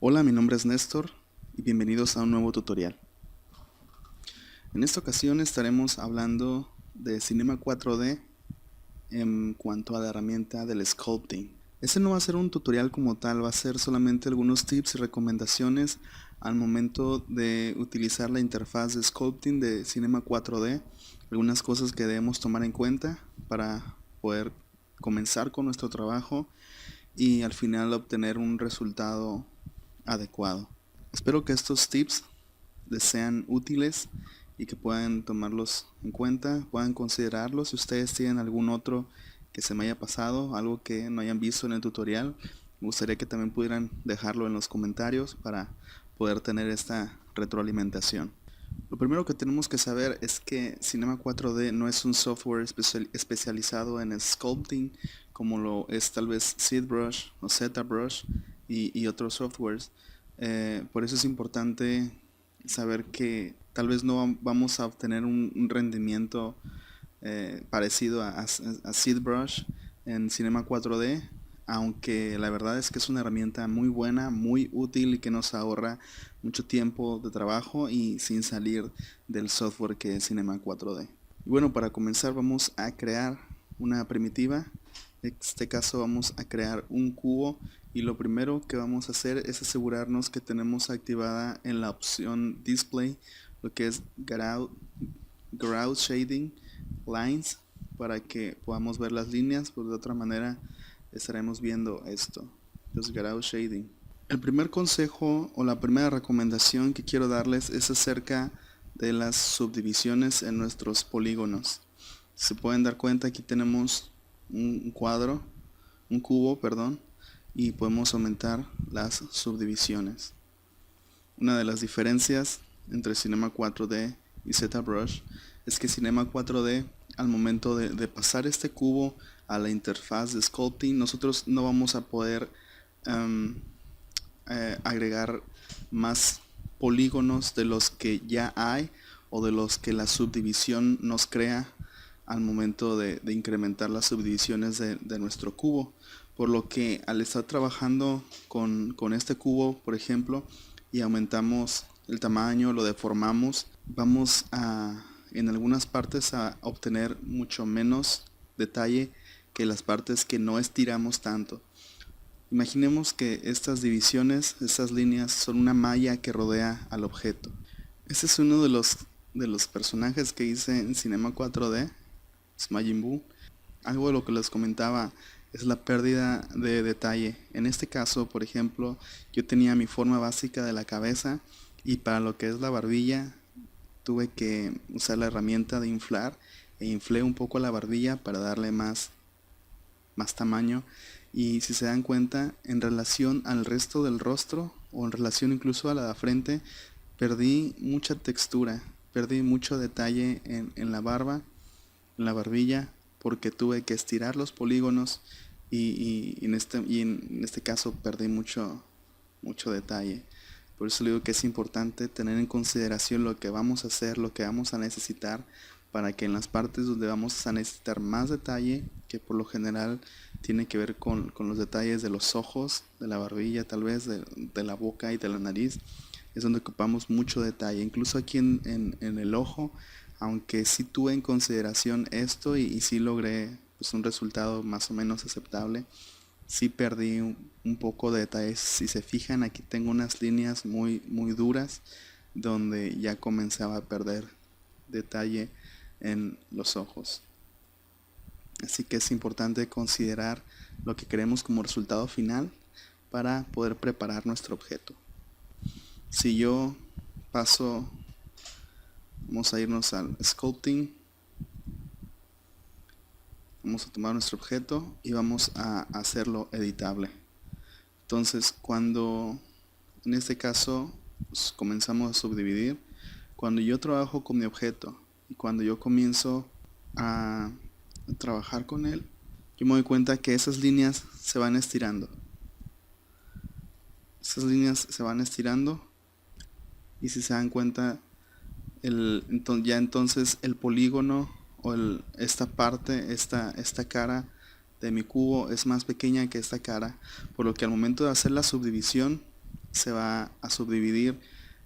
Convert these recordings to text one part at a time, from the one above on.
Hola, mi nombre es Néstor y bienvenidos a un nuevo tutorial. En esta ocasión estaremos hablando de Cinema 4D en cuanto a la herramienta del sculpting. Este no va a ser un tutorial como tal, va a ser solamente algunos tips y recomendaciones al momento de utilizar la interfaz de sculpting de Cinema 4D, algunas cosas que debemos tomar en cuenta para poder comenzar con nuestro trabajo y al final obtener un resultado adecuado. Espero que estos tips les sean útiles y que puedan tomarlos en cuenta, puedan considerarlos. Si ustedes tienen algún otro que se me haya pasado, algo que no hayan visto en el tutorial, me gustaría que también pudieran dejarlo en los comentarios para poder tener esta retroalimentación. Lo primero que tenemos que saber es que Cinema 4D no es un software especializado en sculpting como lo es tal vez ZBrush o ZBrush y otros softwares. Por eso es importante saber que tal vez no vamos a obtener un rendimiento parecido a ZBrush en Cinema 4D, aunque la verdad es que es una herramienta muy buena, muy útil y que nos ahorra mucho tiempo de trabajo y sin salir del software que es Cinema 4D. Y bueno, para comenzar vamos a crear una primitiva. En este caso vamos a crear un cubo y lo primero que vamos a hacer es asegurarnos que tenemos activada en la opción Display lo que es Ground Shading Lines para que podamos ver las líneas, porque de otra manera estaremos viendo esto, los Ground Shading. El primer consejo o la primera recomendación que quiero darles es acerca de las subdivisiones en nuestros polígonos. Si se pueden dar cuenta, aquí tenemos un cubo, perdón, y podemos aumentar las subdivisiones. Una de las diferencias entre Cinema 4D y ZBrush es que Cinema 4D, al momento de pasar este cubo a la interfaz de sculpting, nosotros no vamos a poder agregar más polígonos de los que ya hay o de los que la subdivisión nos crea al momento de incrementar las subdivisiones de nuestro cubo. Por lo que al estar trabajando con este cubo, por ejemplo, y aumentamos el tamaño, lo deformamos, vamos a en algunas partes a obtener mucho menos detalle que las partes que no estiramos tanto. Imaginemos que estas divisiones, estas líneas, son una malla que rodea al objeto. Este es uno de los personajes que hice en Cinema 4D, es Majin Buu. Algo de lo que les comentaba es la pérdida de detalle. En este caso, por ejemplo, yo tenía mi forma básica de la cabeza y para lo que es la barbilla tuve que usar la herramienta de inflar e inflé un poco la barbilla para darle más tamaño. Y si se dan cuenta, en relación al resto del rostro o en relación incluso a la de frente, perdí mucha textura, perdí mucho detalle en la barba, en la barbilla, porque tuve que estirar los polígonos y en este caso perdí mucho detalle. Por eso le digo que es importante tener en consideración lo que vamos a hacer, lo que vamos a necesitar, para que en las partes donde vamos a necesitar más detalle, que por lo general tiene que ver con los detalles de los ojos, de la barbilla tal vez, de la boca y de la nariz, es donde ocupamos mucho detalle. Incluso aquí en el ojo, aunque sí tuve en consideración esto y sí logré pues, un resultado más o menos aceptable, sí perdí un poco de detalles. Si se fijan, aquí tengo unas líneas muy duras donde ya comenzaba a perder detalle en los ojos. Así que es importante considerar lo que queremos como resultado final para poder preparar nuestro objeto. Si yo paso, vamos a irnos al sculpting, vamos a tomar nuestro objeto y vamos a hacerlo editable. Entonces, cuando en este caso pues, comenzamos a subdividir, cuando yo trabajo con mi objeto y cuando yo comienzo a trabajar con él, yo me doy cuenta que esas líneas se van estirando. Esas líneas se van estirando y si se dan cuenta, ya entonces el polígono o esta parte, esta cara de mi cubo es más pequeña que esta cara, por lo que al momento de hacer la subdivisión se va a subdividir,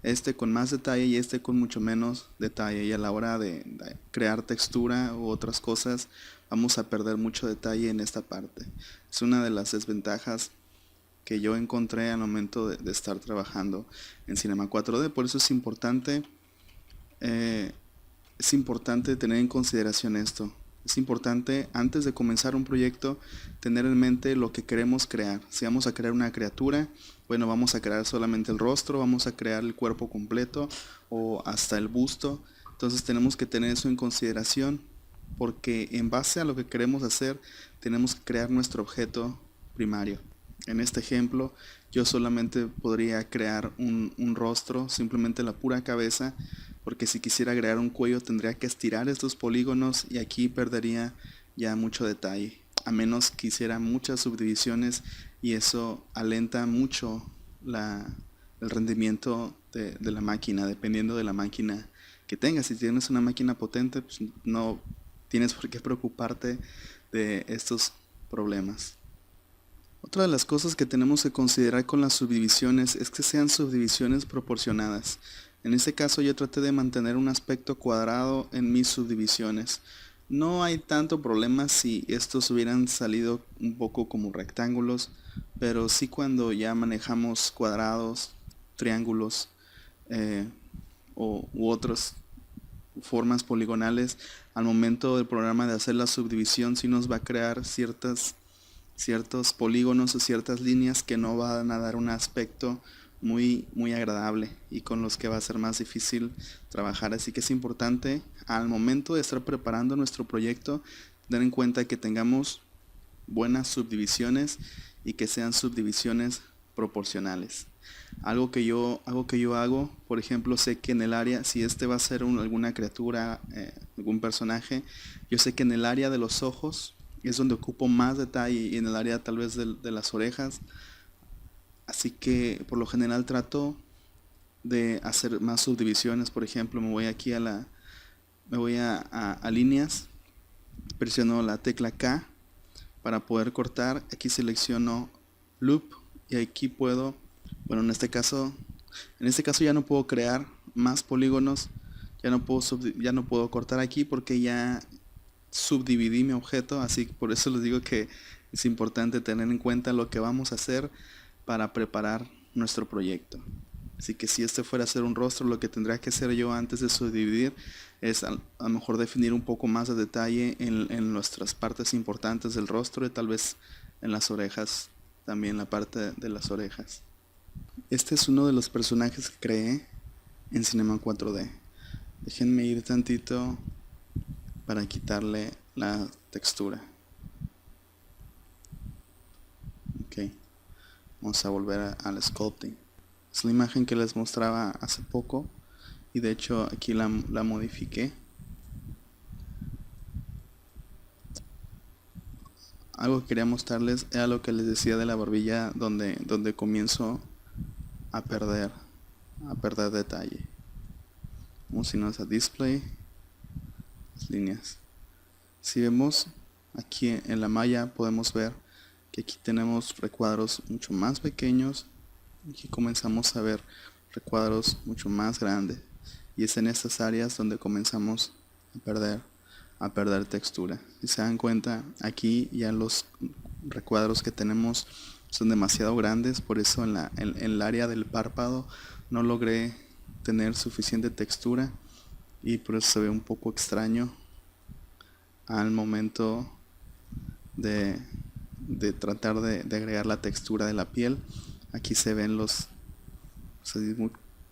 este con más detalle y este con mucho menos detalle, y a la hora de crear textura u otras cosas vamos a perder mucho detalle en esta parte. Es una de las desventajas que yo encontré al momento de estar trabajando en Cinema 4D. Por eso eh, es importante tener en consideración esto. Es importante, antes de comenzar un proyecto, tener en mente lo que queremos crear. Si vamos a crear una criatura, bueno, vamos a crear solamente el rostro, vamos a crear el cuerpo completo o hasta el busto. Entonces tenemos que tener eso en consideración, porque en base a lo que queremos hacer, tenemos que crear nuestro objeto primario. En este ejemplo, yo solamente podría crear un rostro, simplemente la pura cabeza, porque si quisiera agregar un cuello tendría que estirar estos polígonos y aquí perdería ya mucho detalle, a menos que hiciera muchas subdivisiones, y eso alenta mucho el rendimiento de la máquina, dependiendo de la máquina que tengas. Si tienes una máquina potente, pues no tienes por qué preocuparte de estos problemas. Otra de las cosas que tenemos que considerar con las subdivisiones es que sean subdivisiones proporcionadas. En este caso yo traté de mantener un aspecto cuadrado en mis subdivisiones. No hay tanto problema si estos hubieran salido un poco como rectángulos, pero sí cuando ya manejamos cuadrados, triángulos eh, u otras formas poligonales, al momento del programa de hacer la subdivisión sí nos va a crear ciertos polígonos o ciertas líneas que no van a dar un aspecto muy agradable y con los que va a ser más difícil trabajar. Así que es importante al momento de estar preparando nuestro proyecto tener en cuenta que tengamos buenas subdivisiones y que sean subdivisiones proporcionales. Algo que yo hago, por ejemplo, sé que en el área, si este va a ser alguna criatura, algún personaje, yo sé que en el área de los ojos es donde ocupo más detalle, y en el área tal vez de las orejas. Así que por lo general trato de hacer más subdivisiones. Por ejemplo, me voy a líneas, presiono la tecla K para poder cortar. Aquí selecciono loop y aquí puedo, bueno, en este caso ya no puedo crear más polígonos, ya no puedo cortar aquí porque ya subdividí mi objeto. Así que por eso les digo que es importante tener en cuenta lo que vamos a hacer para preparar nuestro proyecto. Así que si este fuera a ser un rostro, lo que tendría que hacer yo antes de subdividir es a lo mejor definir un poco más de detalle en nuestras partes importantes del rostro, y tal vez en las orejas, también la parte de las orejas. Este es uno de los personajes que creé en Cinema 4D. Déjenme ir tantito para quitarle la textura. Ok, vamos a volver al sculpting. Es la imagen que les mostraba hace poco, y de hecho aquí la modifiqué. Algo que quería mostrarles era lo que les decía de la barbilla, donde comienzo a perder detalle. Vamos a irnos a display, las líneas. Si vemos aquí en la malla, podemos ver que aquí tenemos recuadros mucho más pequeños, y aquí comenzamos a ver recuadros mucho más grandes, y es en estas áreas donde comenzamos a perder textura. Si se dan cuenta, aquí ya los recuadros que tenemos son demasiado grandes, por eso en el área del párpado no logré tener suficiente textura, y por eso se ve un poco extraño al momento de tratar de agregar la textura de la piel. Aquí se ven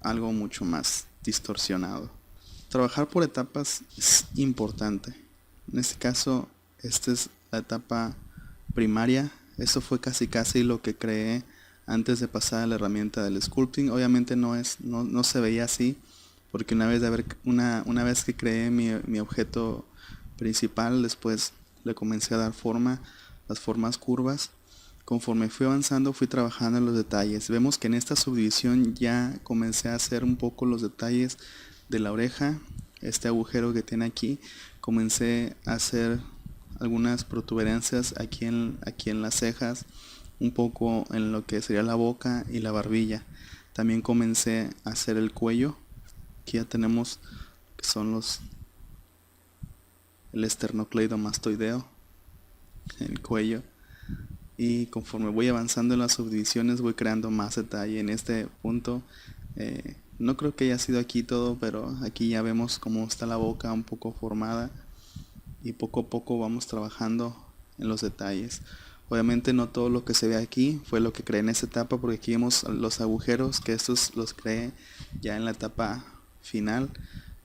algo mucho más distorsionado. Trabajar por etapas es importante. En este caso, esta es la etapa primaria. Eso fue casi lo que creé antes de pasar a la herramienta del sculpting. Obviamente no se veía así, porque una vez que creé mi objeto principal, después le comencé a dar forma, las formas curvas. Conforme fui avanzando, fui trabajando en los detalles. Vemos que en esta subdivisión ya comencé a hacer un poco los detalles de la oreja, este agujero que tiene aquí. Comencé a hacer algunas protuberancias aquí en las cejas, un poco en lo que sería la boca y la barbilla. También comencé a hacer el cuello. Aquí ya tenemos que son el esternocleidomastoideo, el cuello. Y conforme voy avanzando en las subdivisiones voy creando más detalle. En este punto no creo que haya sido aquí todo, pero aquí ya vemos cómo está la boca un poco formada y poco a poco vamos trabajando en los detalles. Obviamente no todo lo que se ve aquí fue lo que creé en esta etapa, porque aquí vemos los agujeros, que estos los creé ya en la etapa final,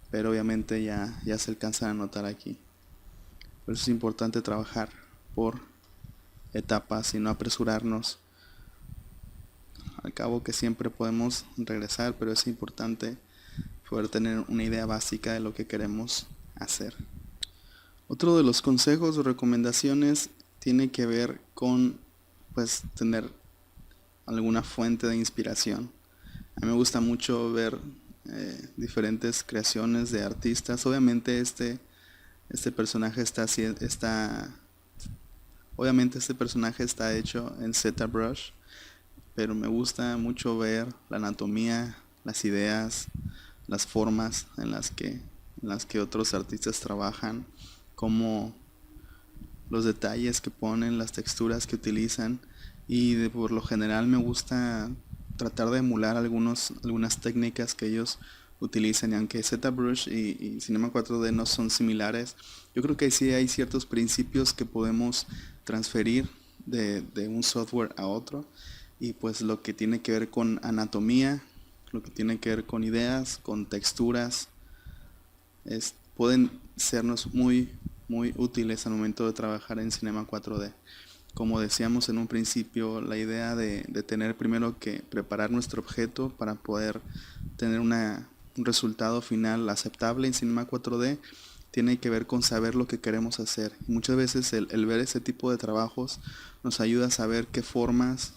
pero obviamente ya se alcanzan a notar aquí. Por eso es importante trabajar por etapas y no apresurarnos. Al cabo que siempre podemos regresar, pero es importante poder tener una idea básica de lo que queremos hacer. Otro de los consejos o recomendaciones tiene que ver con pues tener alguna fuente de inspiración. A mí me gusta mucho ver diferentes creaciones de artistas. Obviamente este personaje obviamente este personaje está hecho en ZBrush, pero me gusta mucho ver la anatomía, las ideas, las formas en las que otros artistas trabajan, como los detalles que ponen, las texturas que utilizan, y por lo general me gusta tratar de emular algunas técnicas que ellos utilizan, y aunque ZBrush y Cinema 4D no son similares, yo creo que sí hay ciertos principios que podemos transferir de un software a otro, y pues lo que tiene que ver con anatomía, lo que tiene que ver con ideas, con texturas, pueden sernos muy útiles al momento de trabajar en Cinema 4D. Como decíamos en un principio, la idea de tener primero que preparar nuestro objeto para poder tener un resultado final aceptable en Cinema 4D tiene que ver con saber lo que queremos hacer. Y muchas veces el ver ese tipo de trabajos nos ayuda a saber qué formas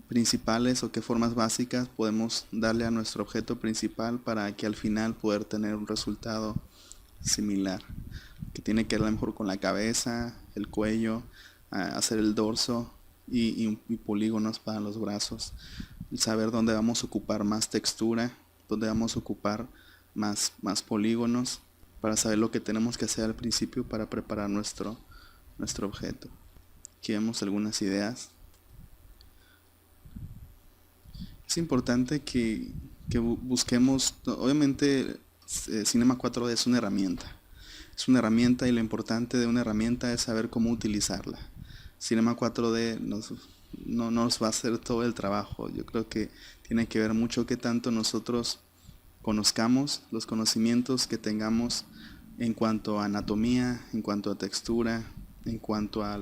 principales o qué formas básicas podemos darle a nuestro objeto principal para que al final poder tener un resultado similar, que tiene que ver a lo mejor con la cabeza, el cuello, hacer el dorso y polígonos para los brazos, saber dónde vamos a ocupar más textura, dónde vamos a ocupar más polígonos, para saber lo que tenemos que hacer al principio para preparar nuestro objeto. Aquí vemos algunas ideas. Es importante que busquemos, obviamente Cinema 4D es una herramienta y lo importante de una herramienta es saber cómo utilizarla. Cinema 4D no nos va a hacer todo el trabajo. Yo creo que tiene que ver mucho que tanto nosotros conozcamos, los conocimientos que tengamos en cuanto a anatomía, en cuanto a textura, en cuanto a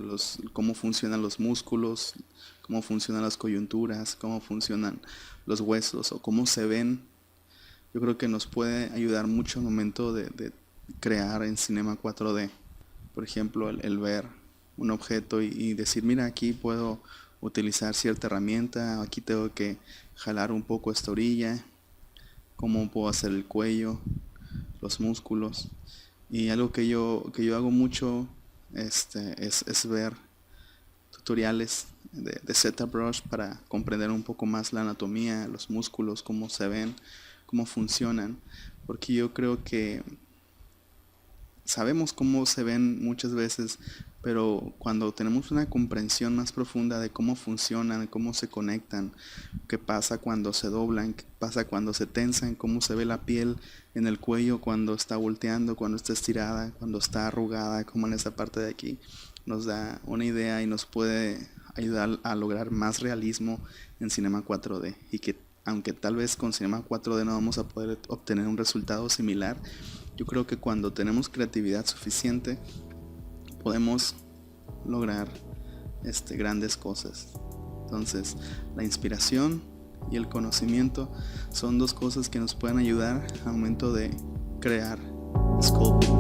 cómo funcionan los músculos, cómo funcionan las coyunturas, cómo funcionan los huesos o cómo se ven. Yo creo que nos puede ayudar mucho al momento de crear en Cinema 4D. Por ejemplo, el ver un objeto y decir, mira, aquí puedo utilizar cierta herramienta, aquí tengo que jalar un poco esta orilla, cómo puedo hacer el cuello, los músculos. Y algo que yo hago mucho es ver tutoriales de ZBrush para comprender un poco más la anatomía, los músculos, cómo se ven, cómo funcionan, porque yo creo que sabemos cómo se ven muchas veces, pero cuando tenemos una comprensión más profunda de cómo funcionan, cómo se conectan, qué pasa cuando se doblan, qué pasa cuando se tensan, cómo se ve la piel en el cuello cuando está volteando, cuando está estirada, cuando está arrugada, como en esa parte de aquí, nos da una idea y nos puede ayudar a lograr más realismo en Cinema 4D, y que aunque tal vez con Cinema 4D no vamos a poder obtener un resultado similar, yo creo que cuando tenemos creatividad suficiente podemos lograr grandes cosas. Entonces, la inspiración y el conocimiento son dos cosas que nos pueden ayudar al momento de crear sculpting.